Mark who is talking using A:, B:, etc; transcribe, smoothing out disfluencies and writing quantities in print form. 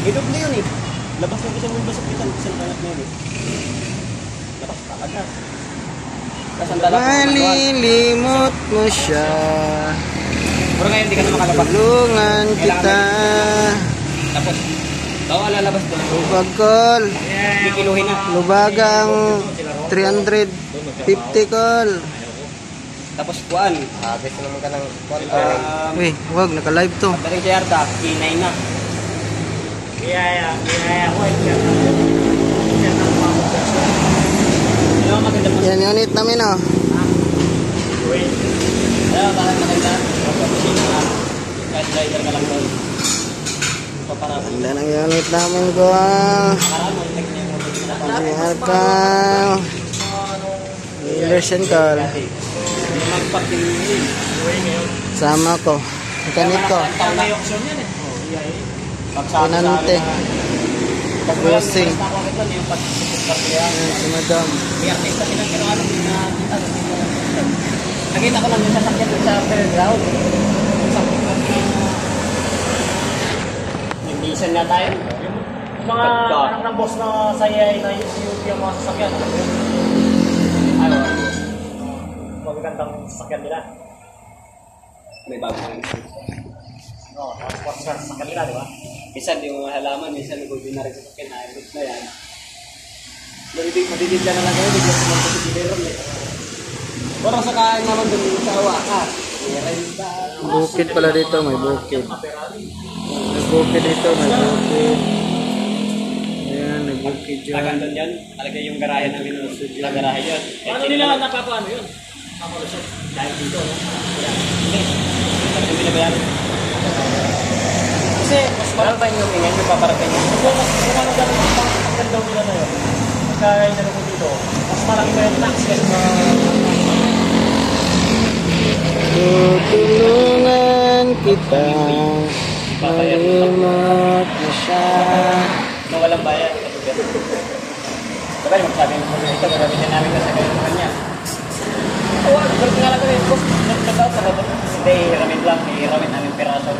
A: Idog na yun eh. Labas na isang mulbas at isang kalat na yun eh. Labas ka agad.
B: Malilimot mo siya.
A: Pero ngayon hindi ka na makalabas.
B: Tulungan kita.
A: Tapos, daw lalabas doon.
B: Lubagkol.
A: Kikiluhin na.
B: Lubagang 350 kol.
A: Tapos kuan.
C: Gusto naman ka ng kuan.
B: Uy, wag, naka-live to.
A: Pagdating si Arda, kinay na.
B: Yan yung unit namin oh.
A: Ayaw, bakit maganda? Kahit driver ka lang doon. Paparapin.
B: Yan ang unit namin ko.
A: Parang mo, tek niya mo.
B: Pagbihan ka. Illusion call.
A: Magpakiling.
B: Sama ko. Mekanik ko. Pinante. Bossing. Si madam.
A: Nakita ko lang yung sasakyan sa fairground. Nag-mission na tayo.
D: Mga anak ng boss na saya na yung mga sasakyan. Ayaw. Magagandang sasakyan nila.
A: May bago kang
D: No, transport sa sasakyan nila, di ba?
A: minsan yung halaman, minsan yung ordinary sasakyan na airport na yan. Madidid ka na lang kayo, bigla sa mga pagkikiliran eh. Pero sa kain naman dun sa Awaka.
B: Bukid pala dito, may bukid. May bukid dito, may bukid. Ayan, may bukid dyan.
A: Tagan doon yan, alagay yung garahe namin na garahe yun.
D: Paano nila napapaano yun? Makalusot. Dahil dito, no?
A: Hindi, pag yung binabayaran. Kasi, mas mahal pa yung ingay yung paparating yun.
D: Kung ano gano'n ang pangkakagdan daw nila na yun, pagka inano mo dito, mas malaki pa yung tax kasi
B: Tutulungan kita. Malimot na siya.
A: Na walang bayan. Sabay, magsabi mo ito, gagamitin namin na sa ganyan kanya. Oo, pero nga lang kami, boss, nag-out sa bato. Hindi, hiramit lang, hiramit namin piraso.